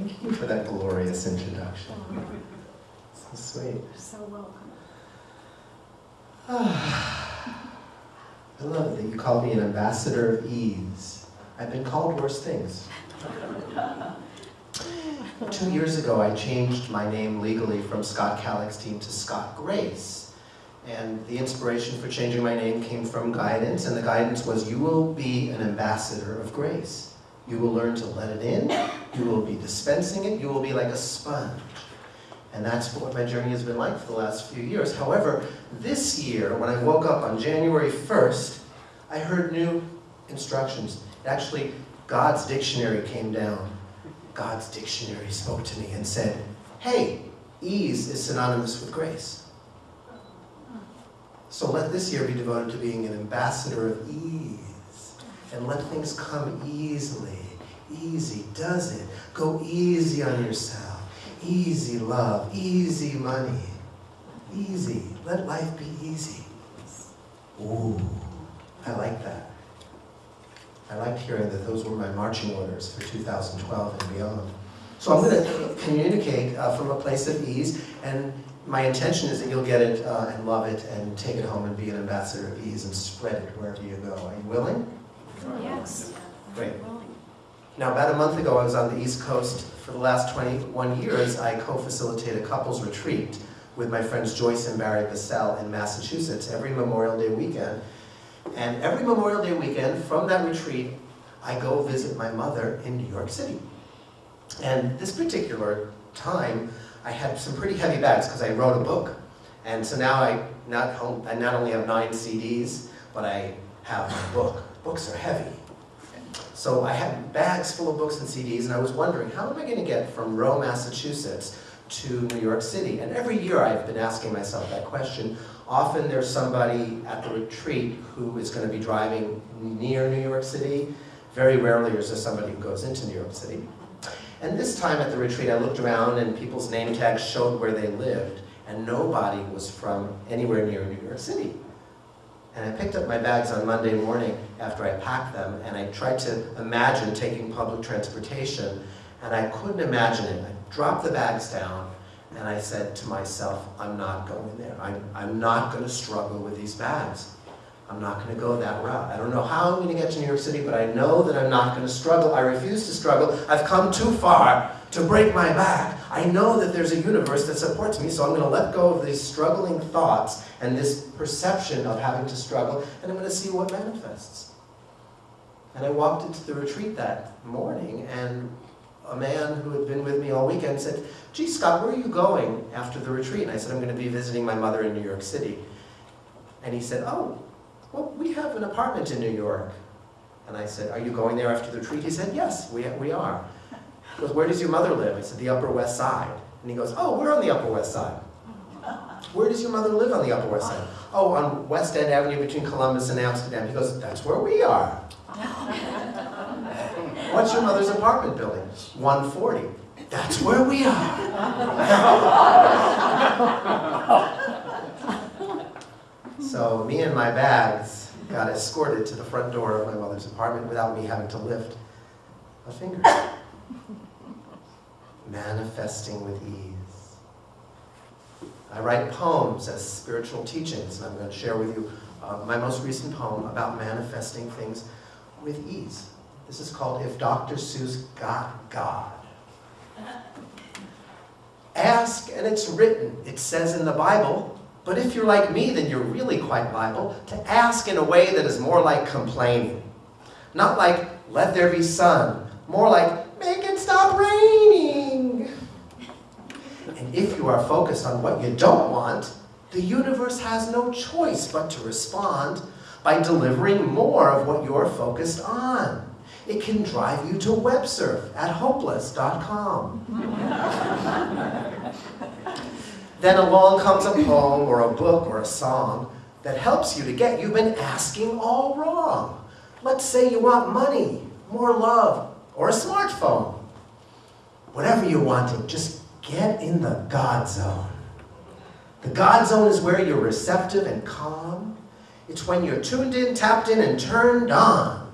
Thank you for that glorious introduction. So sweet. You're so welcome. I love that you called me an ambassador of ease. I've been called worse things. 2 years ago, I changed my name legally from Scott Kallichstein to Scott Grace. And the inspiration for changing my name came from guidance, and the guidance was, you will be an ambassador of grace. You will learn to let it in, you will be dispensing it, you will be like a sponge. And that's what my journey has been like for the last few years. However, this year, when I woke up on January 1st, I heard new instructions. Actually, God's dictionary came down. God's dictionary spoke to me and said, hey, ease is synonymous with grace. So let this year be devoted to being an ambassador of ease. And let things come easily. Easy does it. Go easy on yourself. Easy love. Easy money. Easy. Let life be easy. Ooh, I like that. I liked hearing that those were my marching orders for 2012 and beyond. So I'm going to communicate from a place of ease, and my intention is that you'll get it and love it and take it home and be an ambassador of ease and spread it wherever you go. Are you willing? Yes. Great. Now, about a month ago, I was on the East Coast. For the last 21 years, I co-facilitate a couples retreat with my friends Joyce and Barry Bissell in Massachusetts every Memorial Day weekend. And every Memorial Day weekend, from that retreat, I go visit my mother in New York City. And this particular time, I had some pretty heavy bags because I wrote a book. And so now I not only have 9 CDs, but I have my book. Books are heavy. So I had bags full of books and CDs, and I was wondering, how am I going to get from Row, Massachusetts to New York City? And every year I've been asking myself that question. Often there's somebody at the retreat who is going to be driving near New York City. Very rarely is there somebody who goes into New York City. And this time at the retreat, I looked around and people's name tags showed where they lived, and nobody was from anywhere near New York City. And I picked up my bags on Monday morning after I packed them, and I tried to imagine taking public transportation, and I couldn't imagine it. I dropped the bags down, and I said to myself, I'm not going there. I'm not going to struggle with these bags. I'm not going to go that route. I don't know how I'm going to get to New York City, but I know that I'm not going to struggle. I refuse to struggle. I've come too far to break my back. I know that there's a universe that supports me, so I'm going to let go of these struggling thoughts and this perception of having to struggle, and I'm going to see what manifests. And I walked into the retreat that morning, and a man who had been with me all weekend said, gee, Scott, where are you going after the retreat? And I said, I'm going to be visiting my mother in New York City. And he said, oh, well, we have an apartment in New York. And I said, are you going there after the retreat? He said, yes, we are. He goes, where does your mother live? I said, the Upper West Side. And he goes, oh, we're on the Upper West Side. Where does your mother live on the Upper West Side? Oh, on West End Avenue between Columbus and Amsterdam. He goes, that's where we are. What's your mother's apartment building? 140. That's where we are. So me and my bags got escorted to the front door of my mother's apartment without me having to lift a finger. Manifesting with ease. I write poems as spiritual teachings, and I'm going to share with you my most recent poem about manifesting things with ease. This is called If Dr. Seuss Got God. Ask and it's written, it says in the Bible, but if you're like me, then you're really quite liable to ask in a way that is more like complaining. Not like, let there be sun, more like, make it stop raining. And if you are focused on what you don't want, the universe has no choice but to respond by delivering more of what you're focused on. It can drive you to web surf at hopeless.com. Then along comes a poem or a book or a song that helps you to get you've been asking all wrong. Let's say you want money, more love, or a smartphone. Whatever you're wanting, just get in the God zone. The God zone is where you're receptive and calm. It's when you're tuned in, tapped in, and turned on.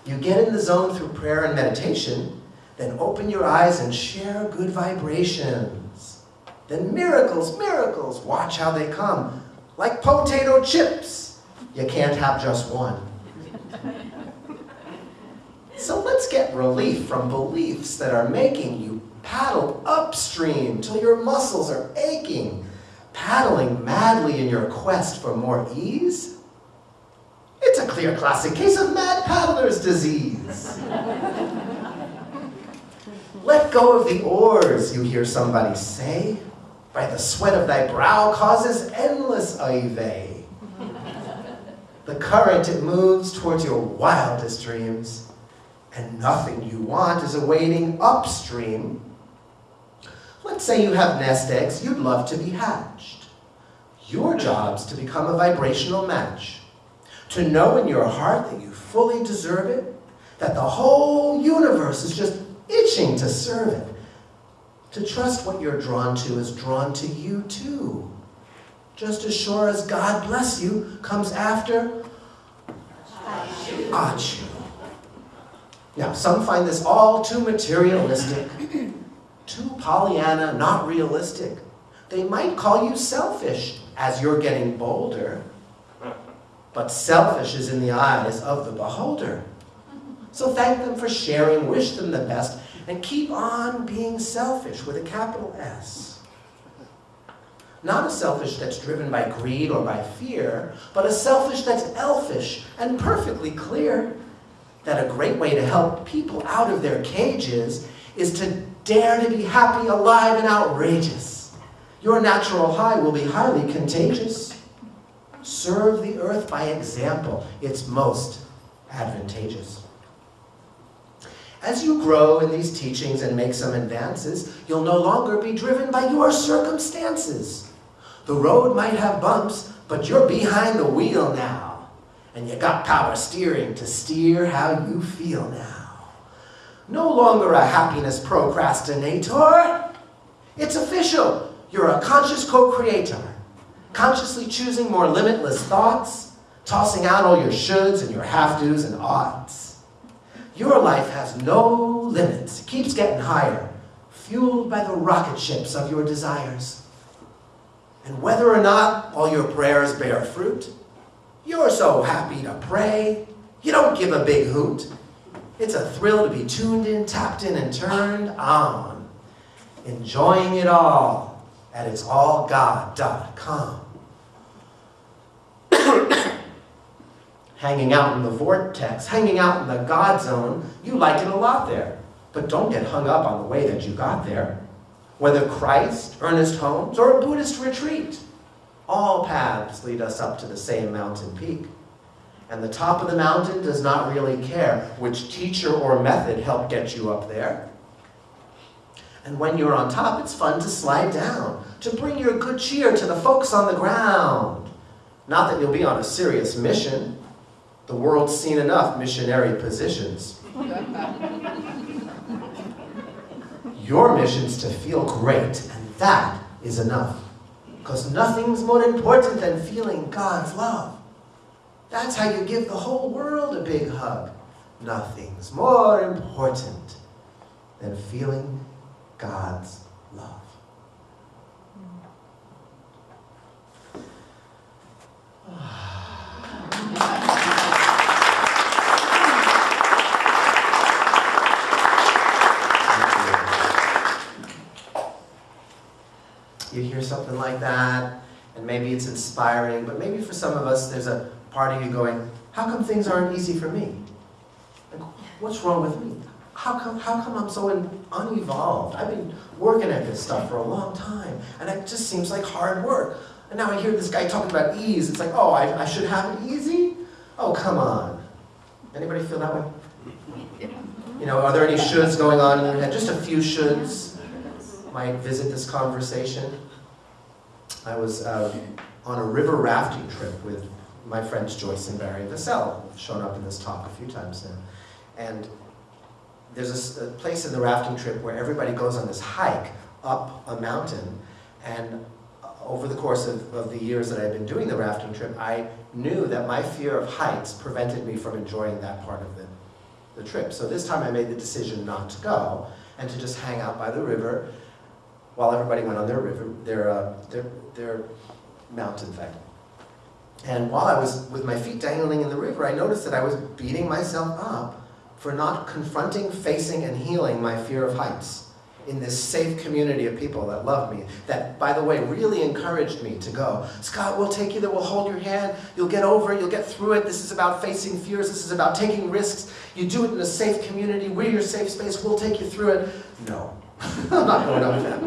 You get in the zone through prayer and meditation. Then open your eyes and share good vibrations. Then miracles, miracles, watch how they come. Like potato chips, you can't have just one. So let's get relief from beliefs that are making you paddle upstream till your muscles are aching, paddling madly in your quest for more ease. It's a clear classic case of mad paddler's disease. Let go of the oars, you hear somebody say. By the sweat of thy brow causes endless oive. The current, it moves towards your wildest dreams, and nothing you want is awaiting upstream. Let's say you have nest eggs you'd love to be hatched. Your job's to become a vibrational match, to know in your heart that you fully deserve it, that the whole universe is just itching to serve it, to trust what you're drawn to is drawn to you too. Just as sure as God bless you comes after Achu. Now, some find this all too materialistic, too Pollyanna, not realistic. They might call you selfish as you're getting bolder, but selfish is in the eyes of the beholder. So thank them for sharing, wish them the best, and keep on being selfish with a capital S. Not a selfish that's driven by greed or by fear, but a selfish that's elfish and perfectly clear that a great way to help people out of their cages is to dare to be happy, alive, and outrageous. Your natural high will be highly contagious. Serve the earth by example. It's most advantageous. As you grow in these teachings and make some advances, you'll no longer be driven by your circumstances. The road might have bumps, but you're behind the wheel now. And you got power steering to steer how you feel now. No longer a happiness procrastinator. It's official. You're a conscious co-creator. Consciously choosing more limitless thoughts, tossing out all your shoulds and your have-tos and oughts. Your life has no limits. It keeps getting higher, fueled by the rocket ships of your desires. And whether or not all your prayers bear fruit, you're so happy to pray, you don't give a big hoot. It's a thrill to be tuned in, tapped in, and turned on. Enjoying it all at itsallgod.com. Hanging out in the vortex, hanging out in the God zone, you like it a lot there. But don't get hung up on the way that you got there. Whether Christ, Ernest Holmes, or a Buddhist retreat, all paths lead us up to the same mountain peak. And the top of the mountain does not really care which teacher or method helped get you up there. And when you're on top, it's fun to slide down, to bring your good cheer to the folks on the ground. Not that you'll be on a serious mission. The world's seen enough missionary positions. Your mission's to feel great, and that is enough. Because nothing's more important than feeling God's love. That's how you give the whole world a big hug. Nothing's more important than feeling God's love. You hear something like that, and maybe it's inspiring, but maybe for some of us there's a part of you going, how come things aren't easy for me? Like, what's wrong with me? How come I'm so unevolved? I've been working at this stuff for a long time, and it just seems like hard work. And now I hear this guy talking about ease. It's like, oh, I should have it easy? Oh, come on. Anybody feel that way? You know, are there any shoulds going on in your head? Just a few shoulds might visit this conversation. I was on a river rafting trip with my friends Joyce and Barry Vassell, who've shown up in this talk a few times now. And there's a place in the rafting trip where everybody goes on this hike up a mountain. And over the course of the years that I've been doing the rafting trip, I knew that my fear of heights prevented me from enjoying that part of the trip. So this time I made the decision not to go and to just hang out by the river while everybody went on their mountain thing. And while I was with my feet dangling in the river, I noticed that I was beating myself up for not confronting, facing, and healing my fear of heights in this safe community of people that loved me, that, by the way, really encouraged me to go. Scott, we'll take you there, we'll hold your hand, you'll get over it, you'll get through it, this is about facing fears, this is about taking risks, you do it in a safe community, we're your safe space, we'll take you through it. No, I'm not going up that.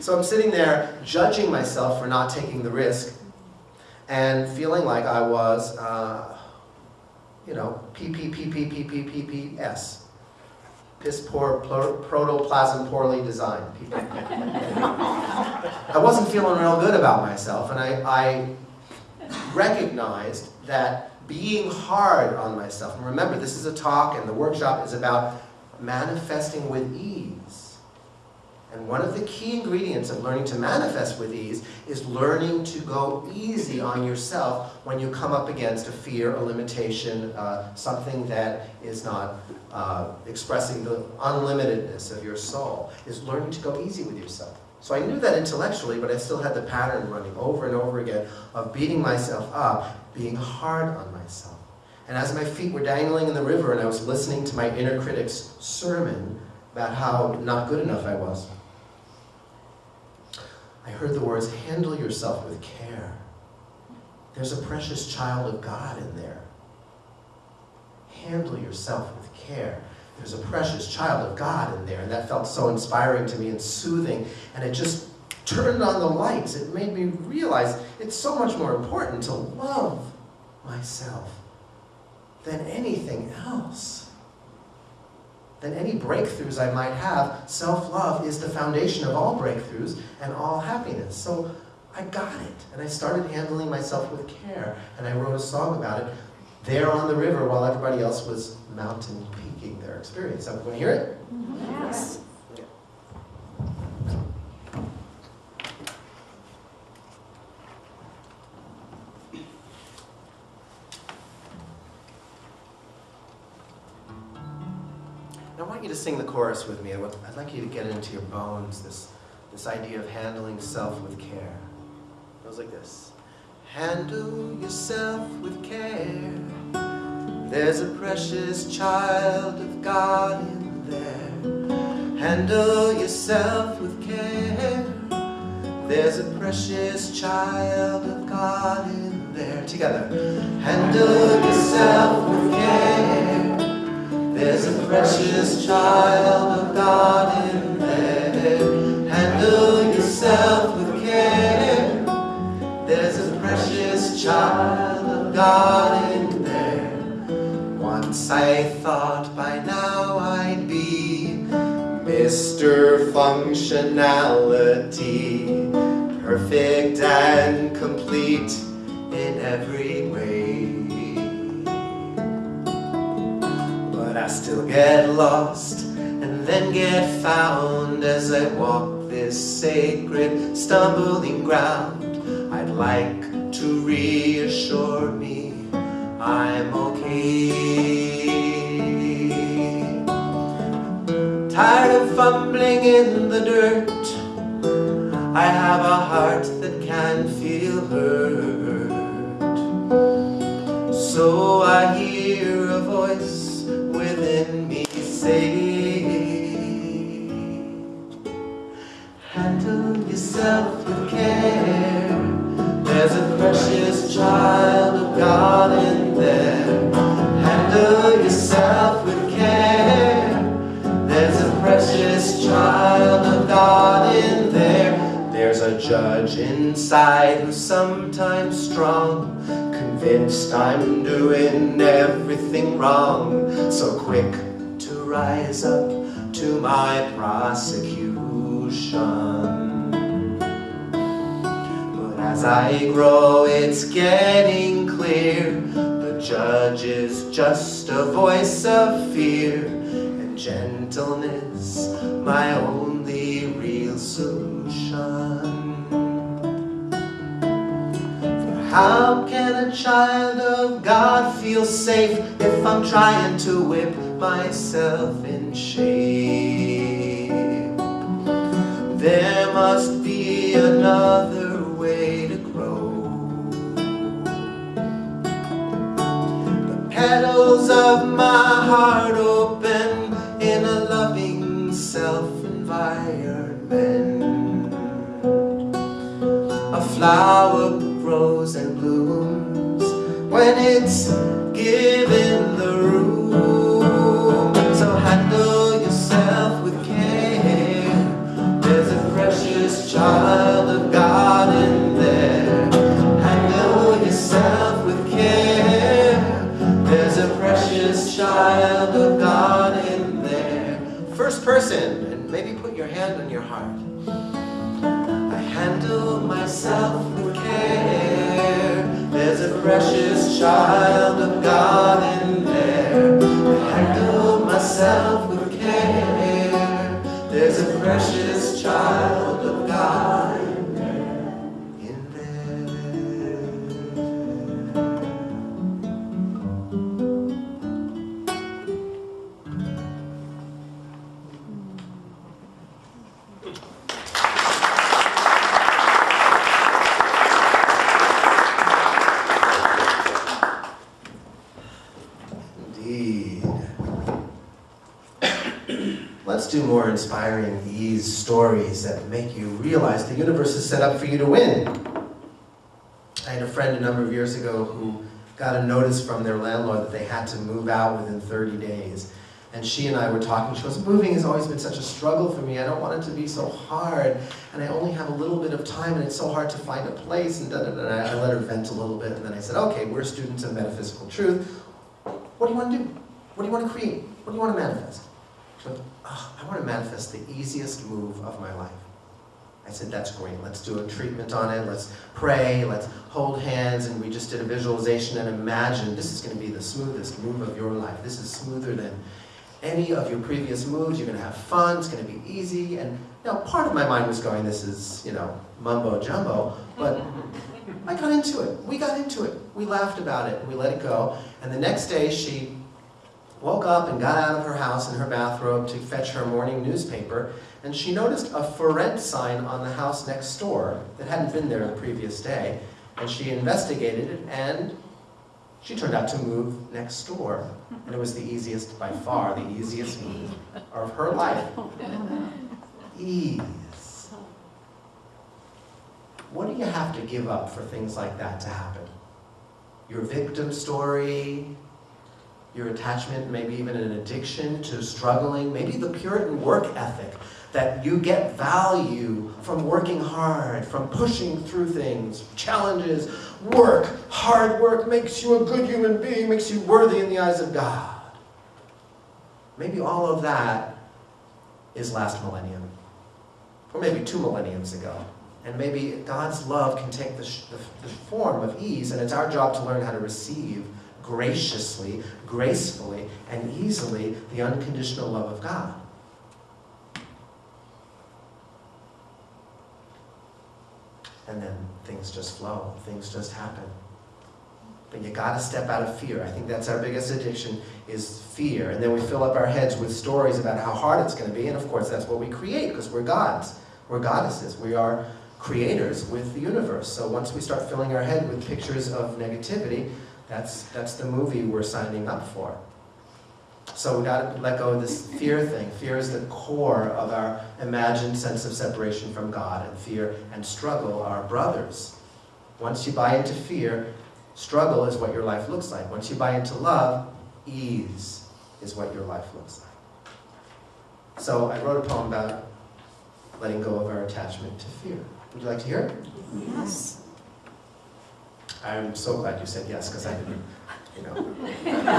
So I'm sitting there judging myself for not taking the risk and feeling like I was, PPPPPPPPS. Piss poor, protoplasm poorly designed. I wasn't feeling real good about myself, and I recognized that being hard on myself, and remember this is a talk and the workshop is about manifesting with ease. And one of the key ingredients of learning to manifest with ease is learning to go easy on yourself when you come up against a fear, a limitation, something that is not expressing the unlimitedness of your soul, is learning to go easy with yourself. So I knew that intellectually, but I still had the pattern running over and over again of beating myself up, being hard on myself. And as my feet were dangling in the river and I was listening to my inner critic's sermon about how not good enough I was, I heard the words, handle yourself with care. There's a precious child of God in there. Handle yourself with care. There's a precious child of God in there. And that felt so inspiring to me and soothing. And it just turned on the lights. It made me realize it's so much more important to love myself than anything else. Than any breakthroughs I might have. Self-love is the foundation of all breakthroughs and all happiness. So I got it, and I started handling myself with care, and I wrote a song about it there on the river while everybody else was mountain peaking their experience. So, want to hear it? Yes. I want you to sing the chorus with me. I'd like you to get into your bones, this idea of handling self with care. It goes like this. Handle yourself with care. There's a precious child of God in there. Handle yourself with care. There's a precious child of God in there. Together. Handle yourself with care. There's a precious child of God in there. Handle yourself with care. There's a precious child of God in there. Once I thought by now I'd be Mr. Functionality, perfect and complete in every way. But I still get lost and then get found as I walk this sacred stumbling ground. I'd like to reassure me I'm okay. Tired of fumbling in the dirt, I have a heart that can feel hurt. So I hear a voice within me say, handle yourself with care. There's a precious child of God in there. Handle yourself with care. There's a precious child of God in there. There's a judge inside who's sometimes strong, convinced I'm doing everything wrong, so quick to rise up to my prosecution. But as I grow, it's getting clear the judge is just a voice of fear, and gentleness my only real solution. For How can a child of God feel safe if I'm trying to whip myself in shame? There must be another way to grow. The petals of my heart open in a loving self-environment. A flower grows and blooms when it's given the room. So handle yourself with care. There's a precious child of God in there. Handle yourself with care. There's a precious child of God in there. First person, and maybe put your hand on your heart. I handle myself with care. There's a precious child of God in there. I handle myself with care. There's a precious child of God in there. Indeed. Let's do more inspiring ease stories that make you realize the universe is set up for you to win. I had a friend a number of years ago who got a notice from their landlord that they had to move out within 30 days. And she and I were talking. She goes, moving has always been such a struggle for me. I don't want it to be so hard. And I only have a little bit of time, and it's so hard to find a place. And I let her vent a little bit. And then I said, okay, we're students of metaphysical truth. What do you want to do? What do you want to create? What do you want to manifest? She went, oh, I want to manifest the easiest move of my life. I said, that's great. Let's do a treatment on it. Let's pray. Let's hold hands. And we just did a visualization and imagine this is going to be the smoothest move of your life. This is smoother than any of your previous moves. You're going to have fun. It's going to be easy. And part of my mind was going, this is, mumbo jumbo. But I got into it. We got into it. We laughed about it. And we let it go. And the next day, she woke up and got out of her house in her bathrobe to fetch her morning newspaper. And she noticed a for rent sign on the house next door that hadn't been there the previous day. And she investigated it, and she turned out to move next door. And it was the easiest, by far, the easiest move of her life. Ease. What do you have to give up for things like that to happen? Your victim story, your attachment, maybe even an addiction to struggling, maybe the Puritan work ethic, that you get value from working hard, from pushing through things, challenges, work. Hard work makes you a good human being, makes you worthy in the eyes of God. Maybe all of that is last millennium, or maybe 2 millenniums ago. And maybe God's love can take the form of ease, and it's our job to learn how to receive graciously, gracefully, and easily the unconditional love of God. And then things just flow, things just happen. But you gotta step out of fear. I think that's our biggest addiction, is fear. And then we fill up our heads with stories about how hard it's gonna be, and of course that's what we create, because we're gods. We're goddesses. We are creators with the universe. So once we start filling our head with pictures of negativity, that's the movie we're signing up for. So we got to let go of this fear thing. Fear is the core of our imagined sense of separation from God, and fear and struggle are brothers. Once you buy into fear, struggle is what your life looks like. Once you buy into love, ease is what your life looks like. So I wrote a poem about letting go of our attachment to fear. Would you like to hear it? Yes. I'm so glad you said yes, because I didn't, I don't know what I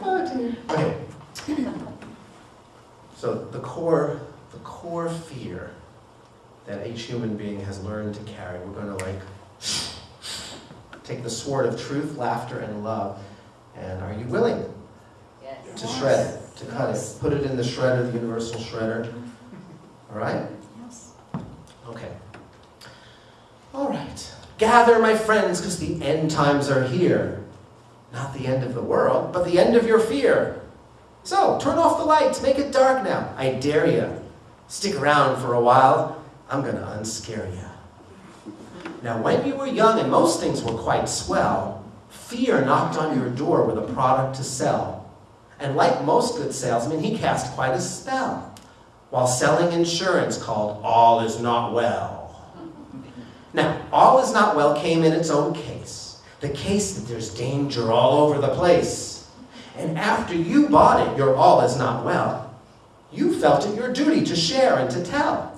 would do. Okay. So the core fear that each human being has learned to carry, we're going to take the sword of truth, laughter, and love, and are you willing to shred it, to cut it, put it in the shredder, the universal shredder? All right? Yes. Okay. All right. Gather, my friends, because the end times are here. Not the end of the world, but the end of your fear. So, turn off the lights. Make it dark now. I dare you. Stick around for a while. I'm going to unscare you. Now, when you were young and most things were quite swell, fear knocked on your door with a product to sell. And like most good salesmen, he cast quite a spell while selling insurance called All Is Not Well. Now, All Is Not Well came in its own case. The case that there's danger all over the place. And after you bought it, your All Is Not Well, you felt it your duty to share and to tell.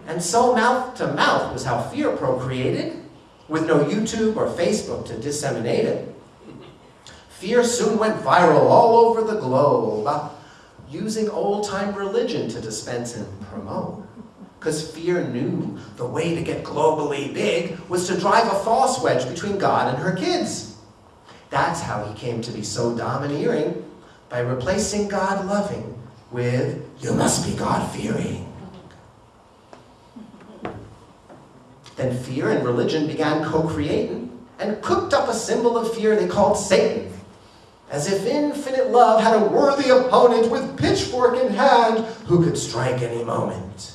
And so mouth to mouth was how fear procreated, with no YouTube or Facebook to disseminate it. Fear soon went viral all over the globe, using old-time religion to dispense and promote. Because fear knew the way to get globally big was to drive a false wedge between God and her kids. That's how he came to be so domineering, by replacing God-loving with, you must be God-fearing. Then fear and religion began co-creating and cooked up a symbol of fear they called Satan. As if infinite love had a worthy opponent with pitchfork in hand who could strike any moment.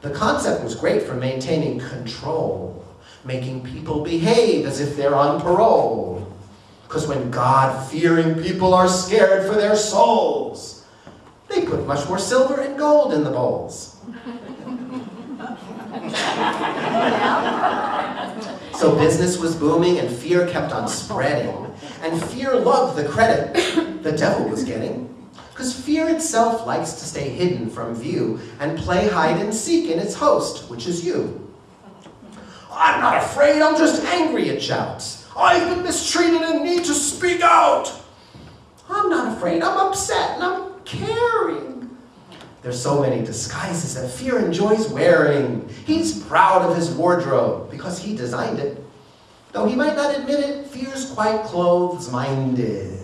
The concept was great for maintaining control, making people behave as if they're on parole. Because when God-fearing people are scared for their souls, they put much more silver and gold in the bowls. So business was booming and fear kept on spreading. And fear loved the credit the devil was getting. Because fear itself likes to stay hidden from view and play hide and seek in its host, which is you. I'm not afraid, I'm just angry, it shouts. I've been mistreated and need to speak out. I'm not afraid, I'm upset and I'm caring. There's so many disguises that fear enjoys wearing. He's proud of his wardrobe because he designed it. Though he might not admit it, fear's quite clothes-minded.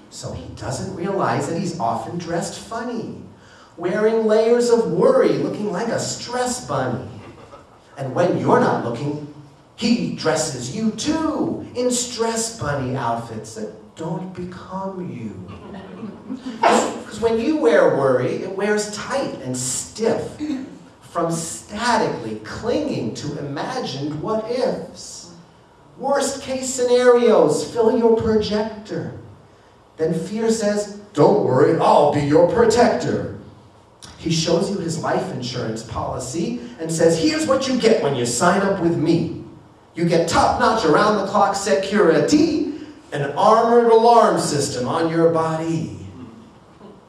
So he doesn't realize that he's often dressed funny, wearing layers of worry, looking like a stress bunny. And when you're not looking, he dresses you too in stress bunny outfits that don't become you. Because when you wear worry, it wears tight and stiff, from statically clinging to imagined what-ifs. Worst-case scenarios fill your projector. Then fear says, don't worry, I'll be your protector. He shows you his life insurance policy and says, here's what you get when you sign up with me. You get top-notch around-the-clock security, an armored alarm system on your body.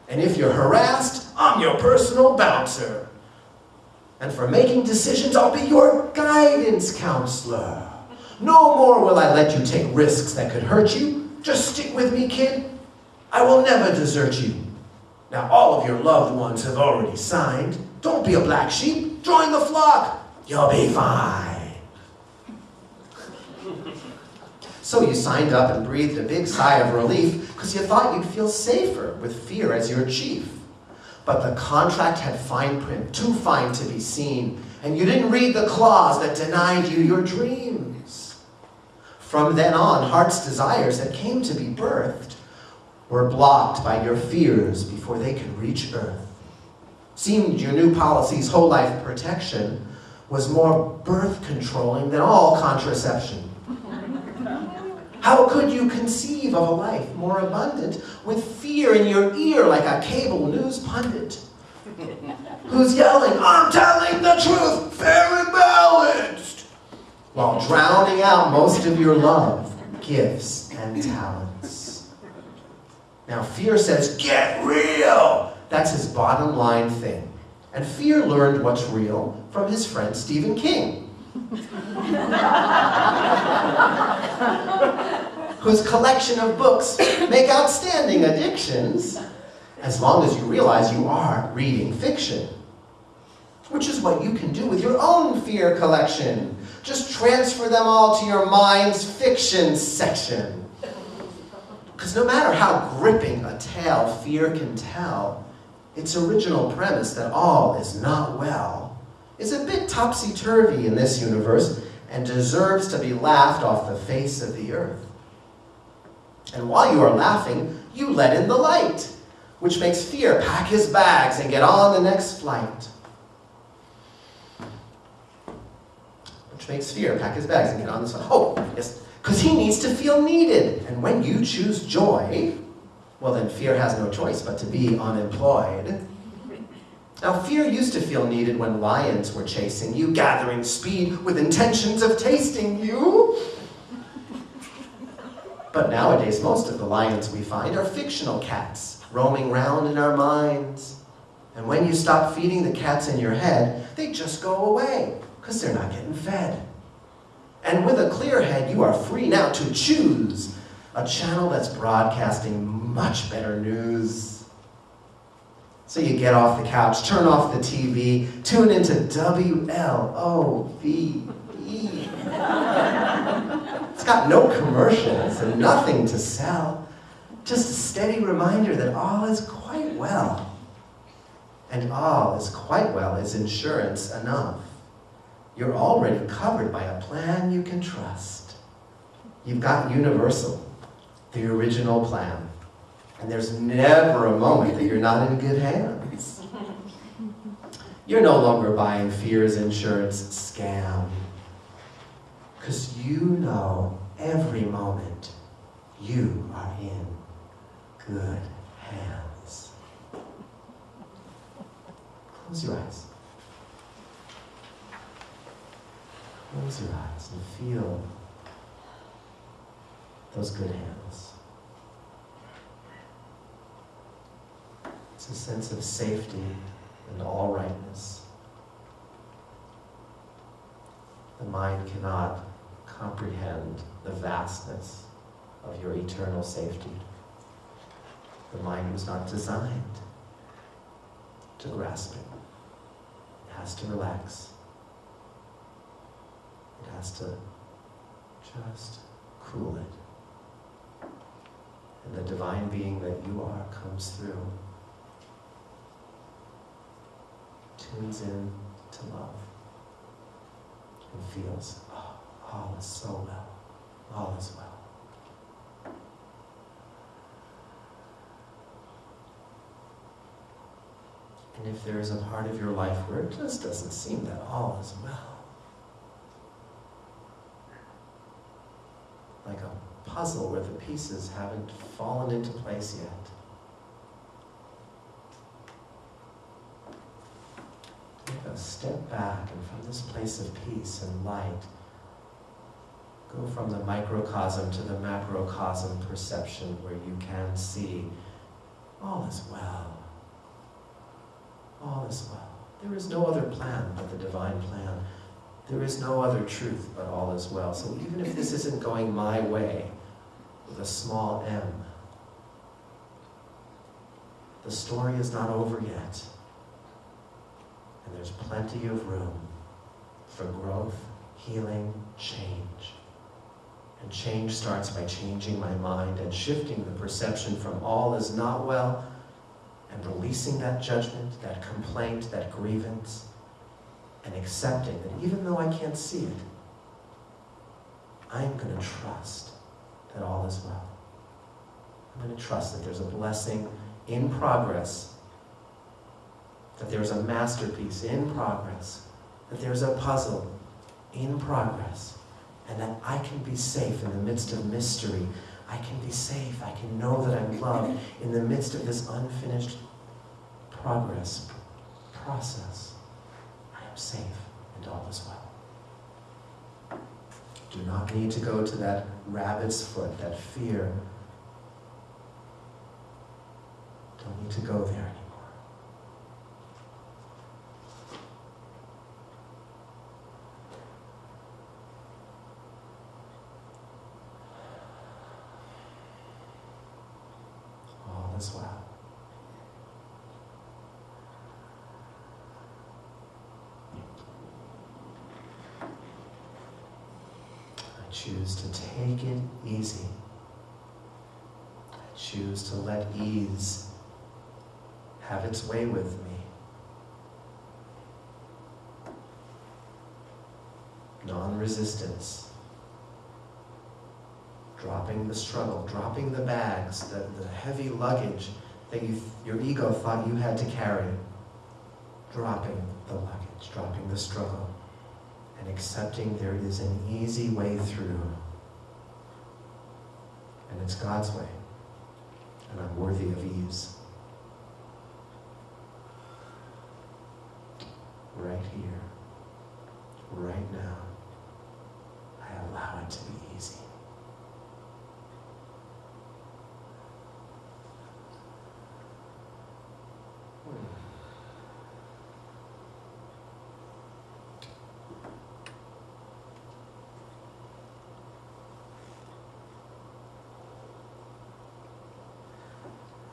And if you're harassed, I'm your personal bouncer. And for making decisions, I'll be your guidance counselor. No more will I let you take risks that could hurt you. Just stick with me, kid. I will never desert you. Now, all of your loved ones have already signed. Don't be a black sheep. Join the flock. You'll be fine. So you signed up and breathed a big sigh of relief because you thought you'd feel safer with fear as your chief. But the contract had fine print, too fine to be seen, and you didn't read the clause that denied you your dreams. From then on, heart's desires that came to be birthed were blocked by your fears before they could reach earth. Seemed your new policy's whole life protection was more birth controlling than all contraception. How could you conceive of a life more abundant with fear in your ear like a cable news pundit who's yelling, I'm telling the truth, fair and balanced, while drowning out most of your love, gifts, and talents? Now fear says, get real! That's his bottom line thing. And fear learned what's real from his friend Stephen King, whose collection of books make outstanding addictions, as long as you realize you are reading fiction. Which is what you can do with your own fear collection. Just transfer them all to your mind's fiction section. Because no matter how gripping a tale fear can tell, Its original premise that all is not well is a bit topsy-turvy in this universe and deserves to be laughed off the face of the earth. And while you are laughing, you let in the light, which makes fear pack his bags and get on the next flight. Which makes fear pack his bags and get on this flight. Oh, yes, because he needs to feel needed. And when you choose joy, well then fear has no choice but to be unemployed. Now fear used to feel needed when lions were chasing you, gathering speed with intentions of tasting you. But nowadays, most of the lions we find are fictional cats, roaming round in our minds. And when you stop feeding the cats in your head, they just go away, because they're not getting fed. And with a clear head, you are free now to choose a channel that's broadcasting much better news. So you get off the couch, turn off the TV, tune into WLOVE. It's got no commercials and nothing to sell. Just a steady reminder that all is quite well. And all is quite well is insurance enough. You're already covered by a plan you can trust. You've got Universal, the original plan. And there's never a moment that you're not in good hands. You're no longer buying fear's insurance scam. Because you know every moment you are in good hands. Close your eyes. Close your eyes and feel those good hands. It's a sense of safety and all rightness. The mind cannot comprehend the vastness of your eternal safety. The mind was not designed to grasp it. It has to relax. It has to just cool it. And the divine being that you are comes through, tunes in to love, and feels, oh, all is so well, all is well. And if there is a part of your life where it just doesn't seem that all is well, like a puzzle where the pieces haven't fallen into place yet, take a step back and from this place of peace and light, go from the microcosm to the macrocosm perception where you can see all is well. All is well. There is no other plan but the divine plan. There is no other truth but all is well. So even if this isn't going my way, with a small m, the story is not over yet. And there's plenty of room for growth, healing, change. And change starts by changing my mind and shifting the perception from all is not well and releasing that judgment, that complaint, that grievance, and accepting that even though I can't see it, I'm going to trust that all is well. I'm going to trust that there's a blessing in progress, that there's a masterpiece in progress, that there's a puzzle in progress, and that I can be safe in the midst of mystery. I can be safe. I can know that I'm loved in the midst of this unfinished process. I am safe and all is well. Do not need to go to that rabbit's foot, that fear. Don't need to go there anymore. All is well. I choose to take it easy. I choose to let ease have its way with me. Non-resistance. Dropping the struggle, dropping the bags, the heavy luggage that your ego thought you had to carry. Dropping the luggage, dropping the struggle, and accepting there is an easy way through. And it's God's way. And I'm worthy of ease. Right here, right now, I allow it to be easy.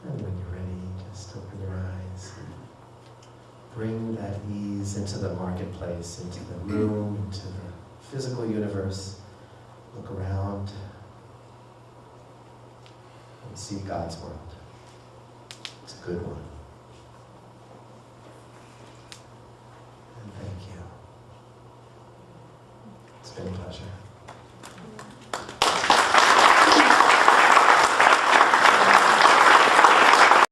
And when you're ready, just open your eyes. Bring that ease into the marketplace, into the room, into the physical universe. Look around and see God's world. It's a good one. And thank you. It's been a pleasure.